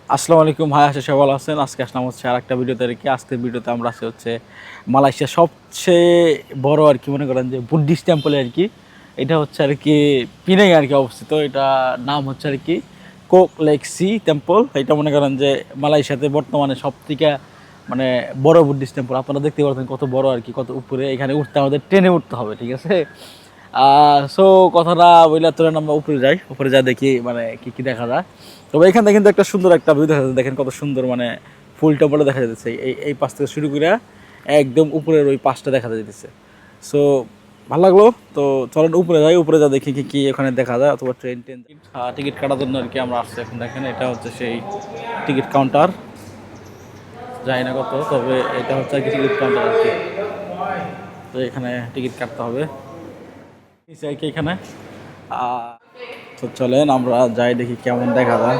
আসসালামু আলাইকুম, ভাই আশা সবাই ভালো আছেন। আজকে আসলাম হচ্ছে আর একটা ভিডিওতে আর কি। আজকের ভিডিওতে আমরা আছি হচ্ছে মালয়েশিয়ার সবচেয়ে বড় আর কি মনে করেন যে বুদ্ধিস্ট টেম্পলে আর কি। এটা হচ্ছে আর কি পিনাং আর কি অবস্থিত। এটা নাম হচ্ছে আর কি কোক লেক সি টেম্পল। এটা মনে করেন যে মালয়েশিয়াতে বর্তমানে সব থেকে মানে বড় বুদ্ধিস্ট টেম্পল। আপনারা দেখতে পাচ্ছেন কত বড় আর কি, কত উপরে। এখানে উঠতে আমাদের ট্রেনে উঠতে হবে, ঠিক আছে। সো কথাটা বইলা তোরা আমরা উপরে যাই, উপরে যা দেখি মানে কি কি দেখা যায়। তবে এখান থেকে কিন্তু একটা সুন্দর একটা ভিউ দেখা যাচ্ছে, দেখেন কত সুন্দর মানে ফুল টপলে দেখা যাচ্ছে। এই পাশ থেকে শুরু করে একদম উপরের ওই পাশটা দেখা যাচ্ছে। সো ভালো লাগলো। তো চলেন উপরে যাই, উপরে যা দেখি কি কি ওখানে দেখা যায়। অথবা ট্রেন টিকিট কাটার জন্য আর কি আমরা আসছি এখন। দেখেন এটা হচ্ছে সেই টিকিট কাউন্টার, যাই না কত, তবে এটা হচ্ছে আর কি টিকিট কাউন্টার আর কি। তো এখানে টিকিট কাটতে হবে আর কি এখানে। তো চলেন আমরা যাই দেখি কেমন দেখা যায়।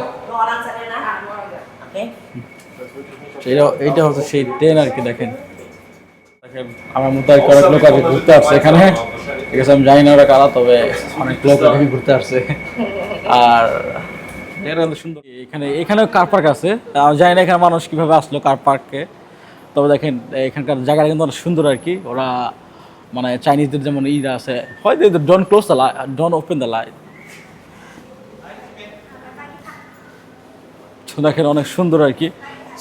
এইটা হচ্ছে সেই ট্রেন আর কি। দেখেন দেখেন আমার মতো আর কি অনেক লোক আর কি ঘুরতে আসছে এখানে, ঠিক আছে। আমি জানি না ওরা কারা, তবে অনেক লোক এখানে ঘুরতে আসছে। আর এটা কিন্তু সুন্দর। এখানে এখানেও কার পার্ক আছে। আমি জানি না এখানে মানুষ কিভাবে আসলো কার পার্কে। তবে দেখেন এখানকার জায়গাটা কিন্তু অনেক সুন্দর আর কি। ওরা মানে চাইনিজদের যেমন ঈদ আছে, হয়তো don't close the light, don't open the light. দেখেন অনেক সুন্দর আর কি।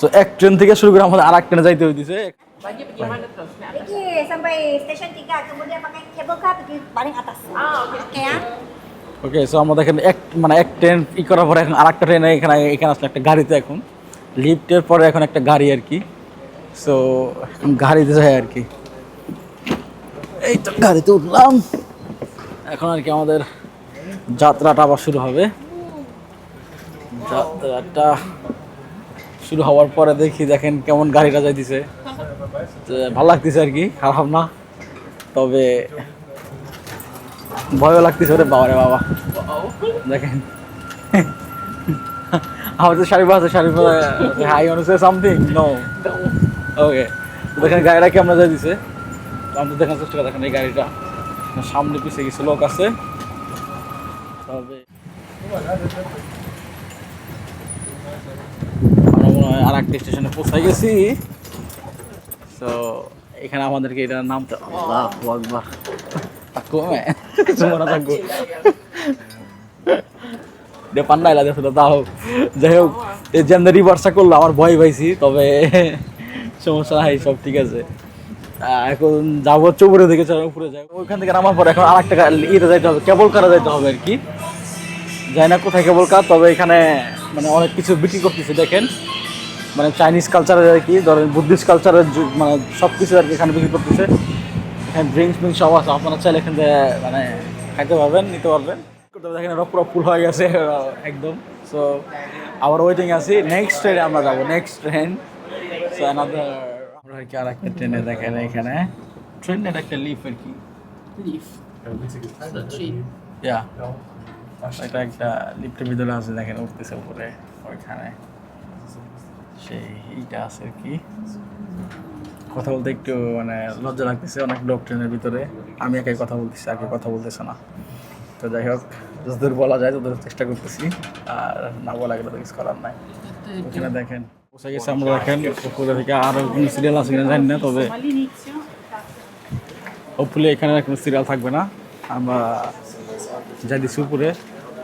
সো এক ট্রেন থেকে শুরু করে আমাদের আর এক ট্রেনে যাইতে হইতেছে। Pergi sampai stesen 3, kemudian pakai cable car pergi paling atas. Oke ya. ওকে, সো আমরা দেখেন এক ট্রেন করার পরে এখন আর একটা ট্রেনে এখানে এখানে আসলে একটা গাড়িতে, এখন লিফটের পরে এখন একটা গাড়ি আর কি। সো এখন গাড়িতে যায় আর কি। এই তো গাড়িতে উঠলাম, এখন আর কি আমাদের যাত্রাটা আবার শুরু হবে। যাত্রাটা শুরু হওয়ার পরে দেখি দেখেন কেমন গাড়িটা যাইতেছে। ভালো লাগতেছে আর কি, খারাপ না। তবে ভয়ও লাগতেছে, ওরে বাবা রে বাবা। দেখেন আমার তো শাড়ি আছে, শাড়ি হাই অনুসে সামথিং নো। ওকে, দেখেন গাড়িটা কেমন যাইতেছে। আমরা দেখার চেষ্টা করি। দেখেন এই গাড়িটা সামনে পিছিয়ে কিছু লোক আছে। তবে আমরা মনে হয় আর একটা স্টেশনে পৌঁছাই গেছি। তো এখানে আমাদেরকে এটা নামতে আকবার থাকবো, হ্যাঁ মনে থাকবো। পান্নাইলা দেখো তাও যাই হোক, এই যে রিভার্সটা করলো আমার ভয় পাইছি, তবে সমস্যা নাই, সব ঠিক আছে। এখন যাবো হচ্ছে উপরে দিকে, উপরে যাই। ওইখান থেকে নামার পর এখন আর একটা ইয়েতে যাইতে হবে, কেবল কারে যাইতে হবে আর কি। যাই না কোথায় কেবল কার, তবে এখানে মানে অনেক কিছু বিক্রি করতেছে দেখেন। মানে চাইনিজ কালচারের আর কি, ধরেন বুদ্ধিস্ট কালচারের মানে সব কিছু আর কি এখানে বিক্রি করতেছে। এখানে ড্রিঙ্কস মিঙ্কস সব আছে, আপনারা চাইলে এখান থেকে মানে খাইতে পারবেন, নিতে পারবেন। দেখেন এটা পুরো ফুল হয়ে গেছে একদম। সো আবার ওয়েটিং আছি নেক্সট ট্রেনে আমরা যাবো, নেক্সট ট্রেন। সো অ্যানাদার আমরা আর কি আর একটা ট্রেনে দেখেন এখানে ট্রেনের একটা লিফ আর কি। ইয়া, এটা একটা লিফটের ভিতরে আছে, দেখেন উঠতেছে উপরে ওইখানে। সেই এইটা আছে আর কি। কথা বলতে একটু মানে লজ্জা লাগতেছে, অনেক লোক ট্রেনের ভিতরে। আমি একাই কথা বলতেছি, আর কেউ কথা বলতেছে না। তো যাই হোক, যতদূর বলা যায় ততদূর চেষ্টা করতেছি, আর না বলা গেলে তো কিছু করার নাই। ওখানে দেখেন পৌঁছে গেছে আমরা। দেখেন উপরে থেকে আরও কোনো সিরিয়াল আছে কিনা জানি না, তবে হোপফুলি এখানে কোনো সিরিয়াল থাকবে না। আমরা যাই দিচ্ছি উপরে।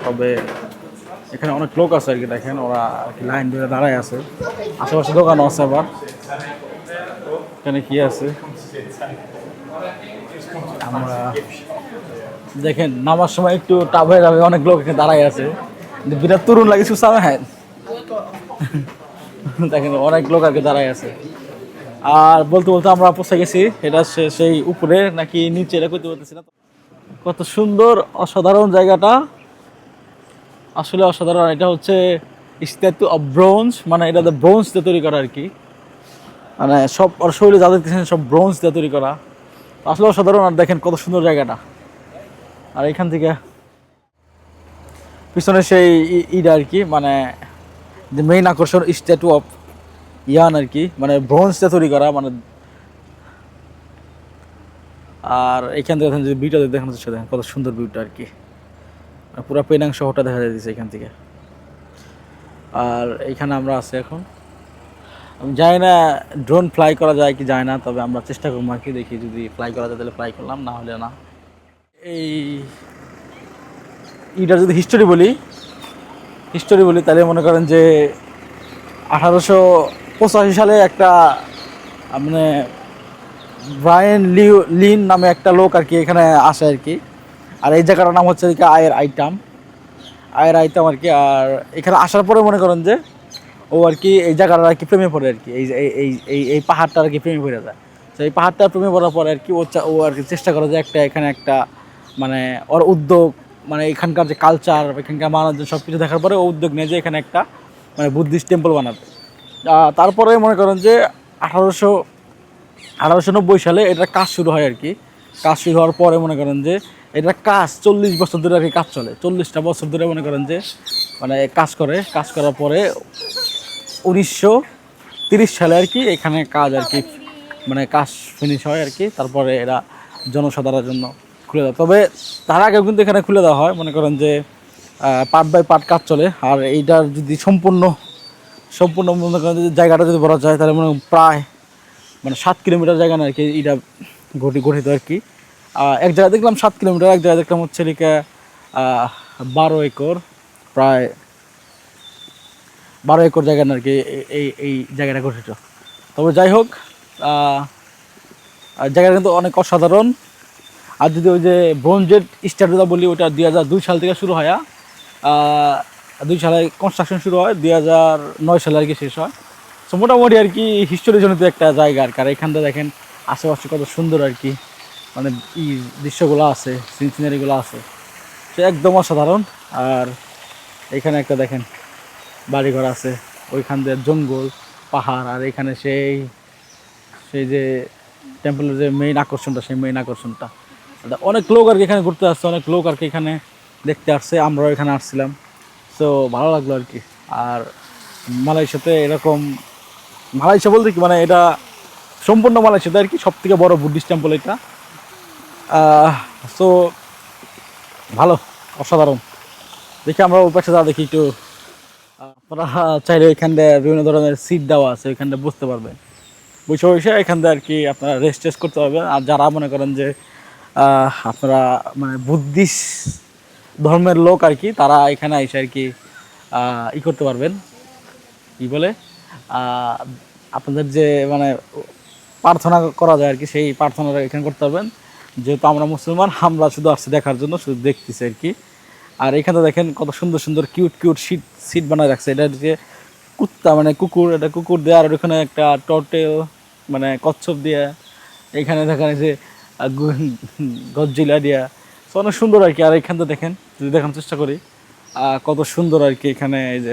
তবে এখানে অনেক লোক আছে আর কি। দেখেন ওরা আর কি লাইন ধরে দাঁড়ায় আছে, আশেপাশে দোকানও আছে। আবার এখানে কি আছে আমরা দেখেন নামার সময় একটু টাফ হয়ে যাবে, অনেক লোক এখানে দাঁড়ায় আছে, বিরাট তরুণ লাগে সুসামে। হ্যাঁ দেখেন অনেক লোক আর কি দাঁড়ায় আছে। আর বলতে বলতে আমরা পৌঁছে গেছি। এটা সেই উপরে নাকি নিচে, এটা করতে বলতেছি না। কত সুন্দর অসাধারণ জায়গাটা, আসলে অসাধারণ। এটা হচ্ছে স্ট্যাচু অফ ব্রোঞ্জ, মানে এটা ব্রোঞ্জ দিয়ে তৈরি করা আর কি। মানে সব ওর শরীরে যা দেখতেছেন সব ব্রোঞ্জ দিয়ে তৈরি করা, আসলে অসাধারণ। আর দেখেন কত সুন্দর জায়গাটা। আর এখান থেকে পিছনে সেই ইটা আর কি, মানে যে মেইন আকর্ষণ স্ট্যাচু অফ ইয়ান আর কি, মানে ব্রোঞ্জ দিয়ে তৈরি করা মানে। আর এখান থেকে যদি ভিউটা দেখানো যাচ্ছে, দেখেন কত সুন্দর ভিউটা আর কি। পুরো পেনাং শহরটা দেখা যাচ্ছে এখান থেকে। আর এখানে আমরা আছি এখন। আমি জানি না ড্রোন ফ্লাই করা যায় কি যায় না, তবে আমরা চেষ্টা করবো আর কি, দেখি যদি ফ্লাই করা যায় তাহলে ফ্লাই করলাম, না হলে না। এই এটার যদি হিস্টোরি বলি তাহলে মনে করেন যে 1885 সালে একটা মানে ব্রায়ান লিন নামে একটা লোক আর কি এখানে আসে আর কি। আর এই জায়গাটার নাম হচ্ছে আয়ের আইটাম আর কি। আর এখানে আসার পরে মনে করেন যে ও আর কি এই জায়গাটা আর কি প্রেমে পড়ে আর কি, এই এই এই এই পাহাড়টা আর কি প্রেমে পড়ে যায়। তো এই পাহাড়টা প্রেমে পড়ার পরে আর কি ও আর কি চেষ্টা করে যে একটা এখানে একটা মানে ওর উদ্যোগ, মানে এখানকার যে কালচার, এখানকার মানুষজন সব কিছু দেখার পরে ও উদ্যোগ নিয়ে যে এখানে একটা মানে বুদ্ধিস্ট টেম্পল বানাবে। তারপরে মনে করেন যে 1890 সালে এটার কাজ শুরু হয় আর কি। কাজ শুরু হওয়ার পরে মনে করেন যে এটা কাজ 40 বছর ধরে আর কি কাজ চলে, 40টা বছর ধরে মনে করেন যে মানে কাজ করার পরে 1930 সালে আর কি এখানে কাজ আর কি মানে কাজ ফিনিশ হয় আর কি। তারপরে এরা জনসাধারণের জন্য খুলে দেয়, তবে তার আগেও কিন্তু এখানে খুলে দেওয়া হয়। মনে করেন যে পার্ট বাই পার্ট কাজ চলে। আর এইটার যদি সম্পূর্ণ মনে করেন যে জায়গাটা যদি বলা যায় তাহলে মনে প্রায় মানে 7 কিলোমিটার জায়গা না আর কি এটা গঠিত আর কি। এক জায়গায় দেখলাম 7 কিলোমিটার, এক জায়গায় দেখলাম হচ্ছে লিখে 12 একর, প্রায় 12 একর জায়গা না আর কি এই জায়গাটা গঠিত। তবে যাই হোক জায়গাটা কিন্তু অনেক অসাধারণ। আর যদি ওই যে ব্রোঞ্জের স্ট্যাচুটা বলি, ওটা 2002 সাল থেকে শুরু হয়। 2 সালে কনস্ট্রাকশন শুরু হয়, 2009 সালে আর কি শেষ হয়। সো মোটামুটি আর কি হিস্টোরি জনিত একটা জায়গা আর কি। আর এখানটা দেখেন আশেপাশে কত সুন্দর আর কি, মানে দৃশ্যগুলো আছে, সিনারিগুলো আছে, সে একদম অসাধারণ। আর এখানে একটা দেখেন বাড়িঘর আছে, ওইখান দিয়ে জঙ্গল পাহাড়, আর এখানে সেই যে টেম্পলের যে মেইন আকর্ষণটা, সেই মেইন আকর্ষণটা অনেক লোক আর কি এখানে ঘুরতে আসছে, অনেক লোক আর কি এখানে দেখতে আসছে, আমরাও এখানে আসছিলাম। সো ভালো লাগলো আর কি। আর মালয়েশিয়াতে এরকম, মালয়েশিয়া বলতে কি মানে এটা সম্পূর্ণ মালয়েশিয়াতে আর কি সব থেকে বড় বুদ্ধিস্ট টেম্পল এটা। সো ভালো, অসাধারণ। দেখি আমরা ওই পাশে যা দেখি একটু। আপনারা চাইলে ওইখান দিয়ে বিভিন্ন ধরনের সিট দেওয়া আছে, ওইখান দিয়ে বুঝতে পারবেন, বসে এখান দিয়ে আর কি আপনারা রেস্ট করতে পারবেন। আর যারা মনে করেন যে আপনারা মানে বুদ্ধিস্ট ধর্মের লোক আর কি, তারা এখানে এসে আর কি করতে পারবেন, কি বলে আপনাদের যে মানে প্রার্থনা করা যায় আর কি, সেই প্রার্থনাটা এখানে করতে পারবেন। যেহেতু আমরা মুসলমান, আমরা শুধু আসছি দেখার জন্য, শুধু দেখতেছি আর কি। আর এখানে দেখেন কত সুন্দর সুন্দর কিউট সিট বানায় রাখছে। এটা যে কুত্তা মানে কুকুর, এটা কুকুর দিয়ে, আর ওখানে একটা টর্টেল মানে কচ্ছপ দিয়ে, এখানে দেখেন যে গজ্জিলা দিয়া, তো অনেক সুন্দর আর কি। আর এখানটা দেখেন, যদি দেখার চেষ্টা করি কত সুন্দর আর কি। এখানে এই যে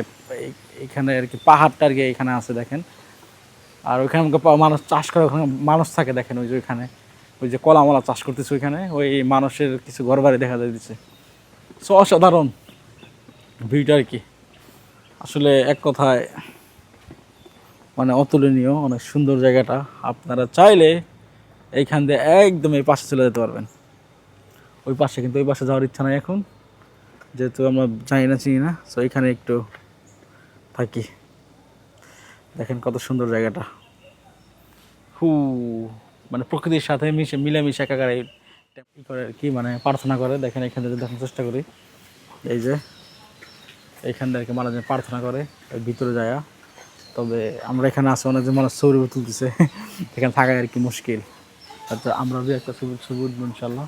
এখানে আর কি পাহাড়টা আর কি এখানে আছে দেখেন। আর ওইখানে মানুষ চাষ করে, ওখানে মানুষ থাকে দেখেন, ওই যে ওইখানে ওই যে কলামলা চাষ করতেছে, ওইখানে ওই মানুষের কিছু ঘর বাড়ি দেখা যাচ্ছে। সো অসাধারণ ভিউটা আর কি, আসলে এক কথায় মানে অতুলনীয়, অনেক সুন্দর জায়গাটা। আপনারা চাইলে এইখান দিয়ে একদম এই পাশে চলে যেতে পারবেন, ওই পাশে। কিন্তু ওই পাশে যাওয়ার ইচ্ছা নাই এখন, যেহেতু আমরা চিনি না। সো এখানে একটু থাকি, দেখেন কত সুন্দর জায়গাটা। মানে প্রকৃতির সাথে মিলেমিশে একাকার ই করে আর কি, মানে প্রার্থনা করে। দেখেন এখান থেকে দেখার চেষ্টা করি, এই যে এইখান থেকে মানুষজন প্রার্থনা করে ভিতরে যায়। তবে আমরা এখানে আসি, অনেকজন মানুষ ছবি তুলতেছে, এখানে থাকা আর কি মুশকিল। আচ্ছা আমরা যে একটা ছবি উঠবো ইনশাল্লাহ।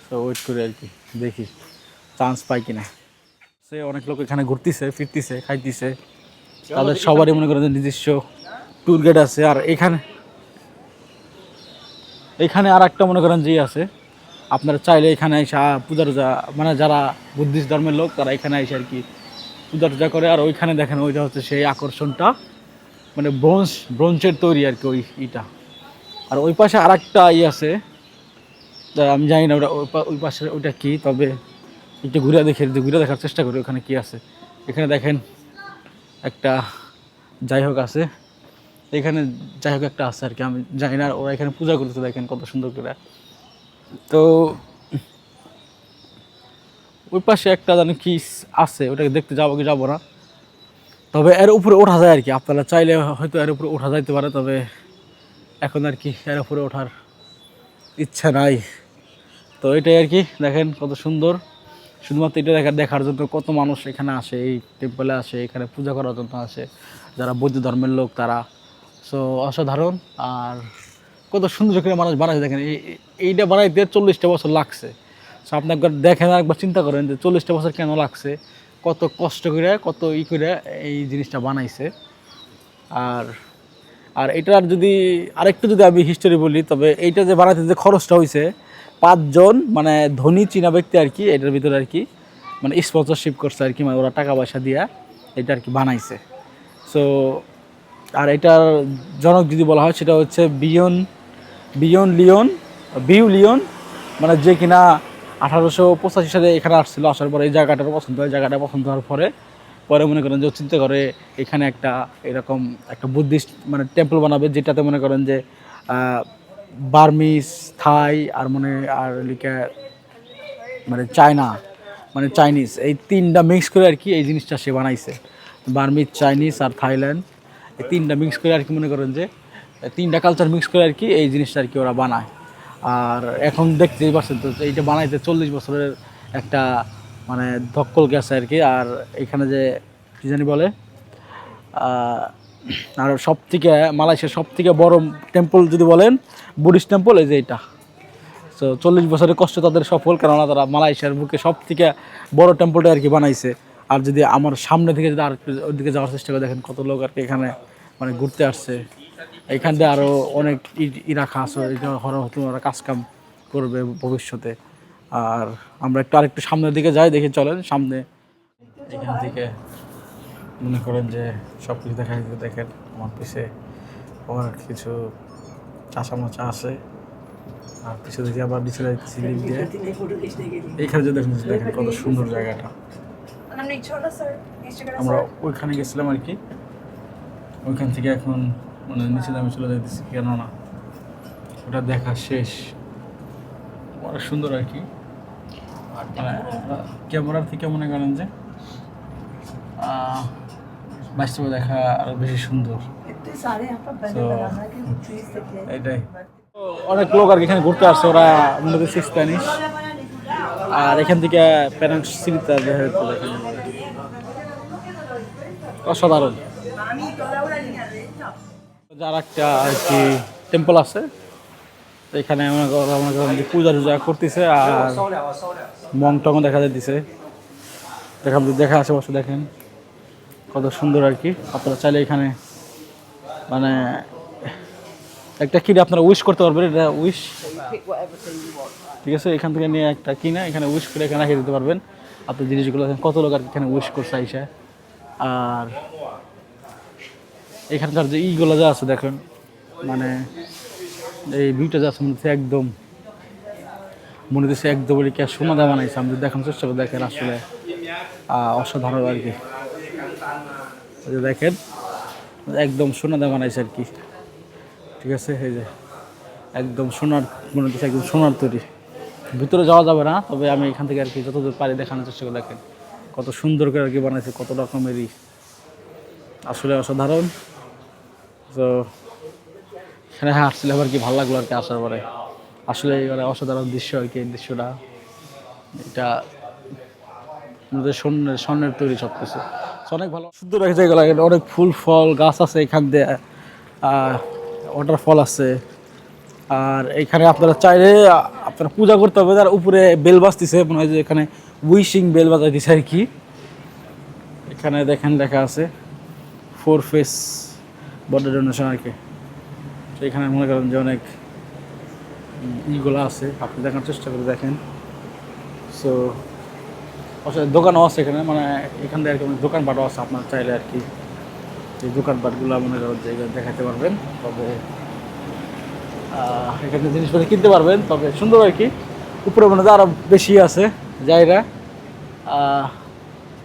তো ওয়েট করি আর কি, দেখি চান্স পাই কিনা। সে অনেক লোক এখানে ঘুরতেছে, ফিরতেছে, খাইতেছে, তাদের সবারই মনে করেন নিজস্ব ট্যুর গাইড আছে। আর এখানে আর একটা মনে করেন যে আছে, আপনারা চাইলে এখানে এসে পূজা মানে যারা বুদ্ধিস্ট ধর্মের লোক, তারা এখানে এসে আর কি পূজা করে। আর ওইখানে দেখেন ওইটা হচ্ছে সেই আকর্ষণটা, মানে ব্রোঞ্জের তৈরি আর কি ওই ইটা। আর ওই পাশে আর একটা আছে, আমি জানি না ওটা ওই পাশে ওইটা কি, তবে একটু ঘুরে দেখার চেষ্টা করি ওখানে কি আছে। এখানে দেখেন একটা যাই হোক আছে, এখানে যাই হোক একটা আছে আর কি, আমি জানি না। ওরা এখানে পূজা করতেছে, দেখেন কত সুন্দর করে। তো ওই পাশে একটা জানি কি আছে, ওটাকে দেখতে যাবো কি যাবো না, তবে এর উপরে ওঠা যায় আর কি, আপনারা চাইলে হয়তো এর উপরে ওঠা যাইতে পারে, তবে এখন আর কি এর উপরে ওঠার ইচ্ছা নাই। তো এটাই আর কি, দেখেন কত সুন্দর। শুধুমাত্র এটা দেখার জন্য কত মানুষ এখানে আসে, এই টেম্পলে আসে, এখানে পূজা করার জন্য আসে যারা বৌদ্ধ ধর্মের লোক তারা। সো অসাধারণ। আর কত সুন্দর করে মানুষ বানাইছে দেখেন, এইটা বানাইতে 40টা বছর লাগছে। সো আপনি একবার দেখেন আর একবার চিন্তা করেন যে 40টা বছর কেন লাগছে, কত কষ্ট করে কত করে এই জিনিসটা বানাইছে। আর আর এটার যদি আরেকটু যদি আমি হিস্টোরি বলি, তবে এইটা যে বানাইতে যে খরচটা হয়েছে, 5 জন মানে ধনী চীনা ব্যক্তি আর কি এটার ভিতরে আর কি মানে স্পন্সরশিপ করছে আর কি, মানে ওরা টাকা পয়সা দিয়া এটা আর কি বানাইছে। সো আর এটার জনক যদি বলা হয় সেটা হচ্ছে বিউ লিওন, মানে যে কিনা 1885 সালে এখানে আসছিল। আসার পরে এই জায়গাটার পছন্দ হয়, জায়গাটা পছন্দ হওয়ার পরে মনে করেন যে চিন্তা করে এখানে একটা এরকম একটা বুদ্ধিস্ট মানে টেম্পল বানাবে, যেটাতে মনে করেন যে বার্মিস, থাই আর লিখে মানে চাইনিজ, এই 3টা মিক্স করে আর কি এই জিনিসটা সে বানাইছে। বার্মিজ, চাইনিজ আর থাইল্যান্ড, এই 3টা মিক্স করে আর কি মনে করেন যে 3টা কালচার মিক্স করে আর কি এই জিনিসটা আর কি ওরা বানায়। আর এখন দেখতেই পাচ্ছেন তো এইটা বানাইতে 40 বছরের একটা মানে ধক্কল গেছে আর কি। আর এখানে যে কী জানি বলে, আর মালয়েশিয়ার সব থেকে বড় টেম্পল যদি বলেন বুদ্ধিস্ট টেম্পল, এই যে এটা। তো 40 বছরের কষ্ট তাদের সফল, কেননা তারা মালয়েশিয়ার বুকে সব থেকে বড় টেম্পলটা আর কি বানাইছে। আর যদি আমার সামনে থেকে যদি আর ওইদিকে যাওয়ার চেষ্টা করে দেখেন কত লোক আর কি এখানে মানে ঘুরতে আসছে। এইখান দিয়ে আরও অনেক রাখা আছে, এটা হয়তো ওরা কাজকাম করবে ভবিষ্যতে। আর আমরা আরেকটু সামনের দিকে যাই, দেখে চলেন সামনে। এখান থেকে মনে করেন যে সব কিছু দেখা যেতে দেখেন আমার পিছে অনেক কিছু চাষা আছে। আর পিছনে দিকে আবার নিচে যাইতেছি লিফট দিয়ে। এইখানে যে দেখেন কত সুন্দর জায়গাটা। আমরা ওইখানে গেছিলাম আর কি, ওইখান থেকে এখন মানে নিচে নামে চলে যাইতেছি, কেননা ওটা দেখা শেষ। অনেক সুন্দর আর কি, মানে ক্যামেরার থেকে মনে করেন যে বাস্তবে দেখা আরো বেশি সুন্দর। এটাই অনেক লোক আর কি এখানে ঘুরতে আসছে, ওরা মূলত স্প্যানিশ। আর এখান থেকে প্যারেন্ট সিরিজটা দেখা যাচ্ছে অসাধারণ। যার একটা আর কি টেম্পল আছে, এখানে পূজা টুজা করতেছে আর মং টং দেখা যাইতেছে। দেখা আশেপাশে দেখেন কত সুন্দর আর কি। আপনারা চাইলে এখানে মানে একটা কিনে আপনারা উইশ করতে পারবেন, এটা উইশ, ঠিক আছে? এখান থেকে নিয়ে একটা কিনে এখানে উইশ করে এখানে রেখে দিতে পারবেন আপনার জিনিসগুলো। কত লোক আর এখানে উইশ করছে আইসা। আর এখানকার যে ইগুলো যা আছে দেখেন, মানে এই ভিউটা যা আছে মনে হচ্ছে একদম সোনা দেওয়া বানাইছে। আমি দেখানোর চেষ্টা করে দেখেন, আসলে অসাধারণ আর কি। দেখেন একদম সোনা দেওয়া বানাইছে আর কি, ঠিক আছে? এই যে একদম সোনার, মনে হচ্ছে একদম সোনার তৈরি। ভিতরে যাওয়া যাবে না, তবে আমি এখান থেকে আর কি যতদূর পারি দেখানোর চেষ্টা করে দেখেন কত সুন্দর করে আর কি বানাইছে, কত রকমেরই, আসলে অসাধারণ। তো এখানে আসলে আবার কি ভালো লাগলো আর কি আসার পরে, আসলে এবারে অসাধারণ দৃশ্য আর কি। এই দৃশ্যটা এটা স্বর্ণের তৈরি সব কিছু, অনেক ভালো সুন্দর একটা জায়গা লাগে। অনেক ফুল ফল গাছ আছে এখান দিয়ে, ওয়াটারফল আছে। আর এখানে আপনারা চাইলে আপনারা পূজা করতে হবে। তার উপরে বেল বাজতেছে, মনে হয় যে এখানে উইশিং বেল বাজাইতেছে আর কি। এখানে দেখেন লেখা আছে 4 ফেস বডি ডোনেশন আর কি। তো এখানে মনে করেন যে অনেক ইগুলো আছে, আপনি দেখার চেষ্টা করে দেখেন। সো দোকানও আছে এখানে, মানে এখান থেকে আর কি দোকানপাটও আছে, আপনার চাইলে আর কি এই দোকানপাটগুলো মনে করেন যে দেখাতে পারবেন। তবে এখানে জিনিসপত্র কিনতে পারবেন, তবে সুন্দর আর কি। উপরে মনে হয় আরও বেশি আছে জায়গা,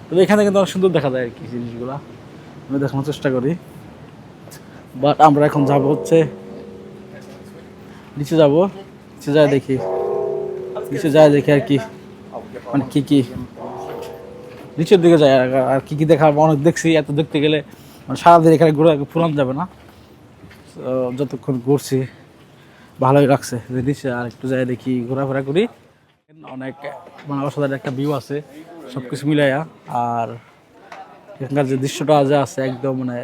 তবে এখানে কিন্তু অনেক সুন্দর দেখা যায় আর কি জিনিসগুলো। আমি দেখানোর চেষ্টা করি, বাট আমরা এখন যাবো হচ্ছে নিচে যাবো, নিচে যায় দেখি আর কি মানে কি নিচের দিকে যাই আর কি কি দেখা অনেক দেখছি, এত দেখতে গেলে মানে সারাদিন এখানে ঘুরে ফুরান যাবে না। তো যতক্ষণ ঘুরছি ভালোই লাগছে, যে নিচে আর একটু যাই দেখি, ঘোরাফেরা করি। অনেক মানে অসাধারণ একটা ভিউ আছে সব কিছু মিলাইয়া। আর এখানকার যে দৃশ্যটা যা আছে একদম মানে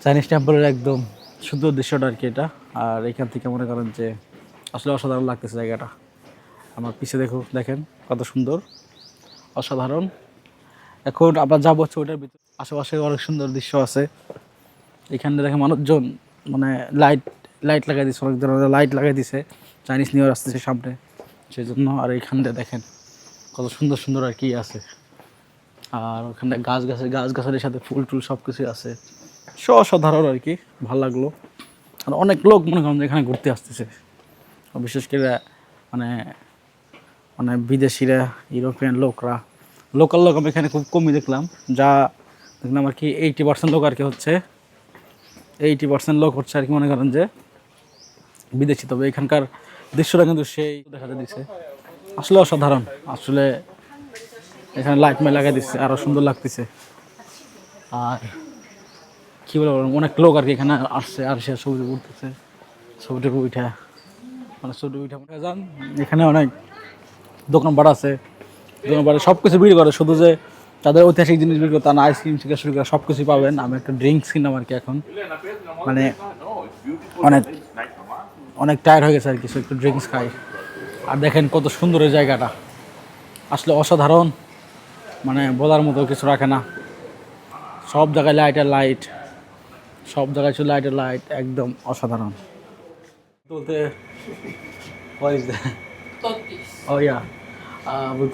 চাইনিজ টেম্পলের একদম সুন্দর দৃশ্যটা আর কি এটা। আর এখান থেকে মনে করেন যে আসলে অসাধারণ লাগতেছে জায়গাটা। আমার পিছে দেখেন কত সুন্দর, অসাধারণ। এখন আমরা যাবো হচ্ছে ওটার ভিতরে, আশেপাশে অনেক সুন্দর দৃশ্য আছে। এখানে দেখে মানুষজন মানে লাইট লাগাই দিচ্ছে, অনেক ধরনের লাইট লাগাই দিছে, চাইনিজ নিউ ইয়ার আসতেছে সামনে সেই জন্য। আর এইখানটা দেখেন কত সুন্দর সুন্দর আর কি আছে। আর ওখানে গাছগাছালির সাথে ফুল টুল সব কিছুই আছে, অসাধারণ আর কি, ভালো লাগলো। আর অনেক লোক মনে করেন এখানে ঘুরতে আসতেছে, বিশেষ করে মানে মানে বিদেশিরা, ইউরোপিয়ান লোকরা। লোকাল লোক আমি এখানে খুব কমই দেখলাম, যা দেখলাম আর কি 80% লোক আর কি হচ্ছে, 80% লোক হচ্ছে আর কি মনে করেন যে বিদেশি। তবে এখানকার দৃশ্যটা কিন্তু সেই দেখা দিচ্ছে, আসলে অসাধারণ। আসলে এখানে লাইট লাগাই দিচ্ছে, আরও সুন্দর লাগতেছে। আর কী বলবো, অনেক লোক আর কি এখানে আসছে, আর সে ছবি উঠতেছে, ছবিটুকু উঠা মানে ছবি উঠা মনে যান। এখানে অনেক দোকানপাট আছে, দোকানপাটে সব কিছু বিক্রি করে, শুধু যে তাদের ঐতিহাসিক জিনিস বিক্রি করে তা না, আইসক্রিম থেকে শুরু করে সব কিছুই পাবেন। আমি একটা ড্রিঙ্কস কিনলাম আর কি, এখন মানে অনেক অনেক টায়ার্ড হয়ে গেছে আর কিছু, একটু ড্রিঙ্কস খাই। আর দেখেন কত সুন্দর এই জায়গাটা, আসলে অসাধারণ, মানে বলার মতো কিছু রাখে না। সব জায়গায় লাইটের লাইট, সব জায়গায় শুধু লাইটের লাইট, একদম অসাধারণ। বলতে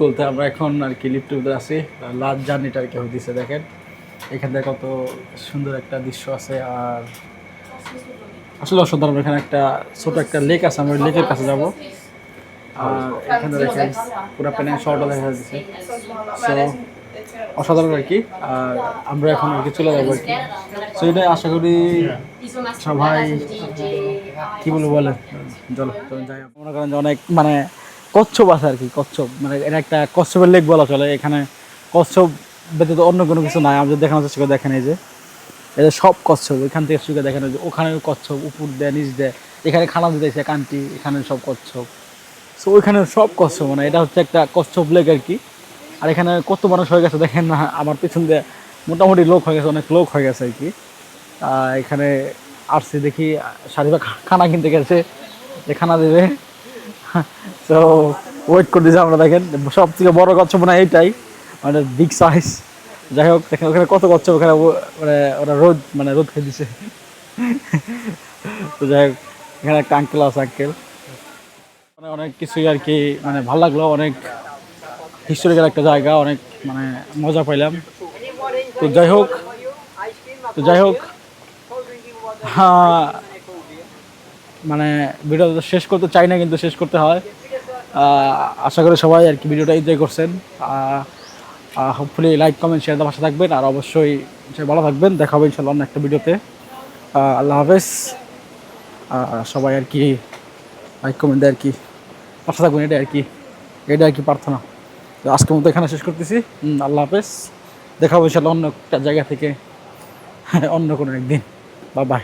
বলতে আমরা এখন আর কি লিফটের আছি, লাস্ট জার্নিটা আর কি হইতেছে। দেখেন এখান থেকে কত সুন্দর একটা দৃশ্য আছে, আর আসলে অসাধারণ। এখানে একটা ছোট একটা লেক আছে, আমরা লেকের কাছে যাব। আর এখানে দেখেন পুরো প্যানেল শহরটা দেখা যাচ্ছে, সো অসাধারণ আর কি। আর আমরা এখন আর কি চলে যাবো আর কি। সো এটাই আশা করি সবাই কী বলবো বলে, চলো যাই। মনে করেন যে অনেক মানে কচ্ছপ আছে আর কি, কচ্ছপ মানে এটা একটা কচ্ছপের লেক বলা চলে। এখানে কচ্ছপ ব্যতীত অন্য কোনো কিছু নাই। আমি যদি দেখানোর চেষ্টা করে দেখেন, এই যে এটা সব কচ্ছপ, এখান থেকে শুকে দেখেন যে ওখানে কচ্ছপ, উপর দেয় নিচ দেয়, এখানে খানা দিতেছে কান্টি, এখানে সব কচ্ছপ। সো ওইখানে সব কচ্ছপ, মানে এটা হচ্ছে একটা কচ্ছপ লেক আর কি। আর এখানে কত মানুষ হয়ে গেছে দেখেন না, আমার পিছন দিয়ে মোটামুটি লোক হয়ে গেছে, অনেক লোক হয়ে গেছে আর কি। এখানে আসছি দেখি শারিফা খানা কিনতে গেছে, যে খানা দেবে। তো ওয়েট করতেছি আমরা। দেখেন সব থেকে বড় কচ্ছপ মানে এইটাই, মানে বিগ সাইজ। যাই হোক দেখেন ওখানে কত কচ্ছপ, ওখানে মানে ওরা রোদ খেয়ে দিছে। তো যাই হোক এখানে একটা আঙ্কেল আছে, আঙ্কেল মানে অনেক কিছুই আর কি, মানে ভালো লাগলো। অনেক হিস্টোরিক্যাল একটা জায়গা, অনেক মানে মজা পাইলাম। তো যাই হোক হ্যাঁ, মানে ভিডিওটা শেষ করতে চাই না, কিন্তু শেষ করতে হয়। আশা করি সবাই আর কি ভিডিওটা এনজয় করছেন। হোপফুলি লাইক কমেন্ট শেয়ার দেওয়ার পাশে থাকবেন, আর অবশ্যই ভালো থাকবেন। দেখা হবে ইনশাল্লাহ অন্য একটা ভিডিওতে। আল্লাহ হাফেজ। সবাই আর কি লাইক কমেন্ট দেয় আর কি পাশে থাকবেন, এটা আর কি প্রার্থনা। তো আজকের মতো এখানে শেষ করতেছি। আল্লাহ হাফেজ। দেখা হবে ইনশাল্লাহ অন্য একটা জায়গা থেকে অন্য কোনো একদিন। Bye bye.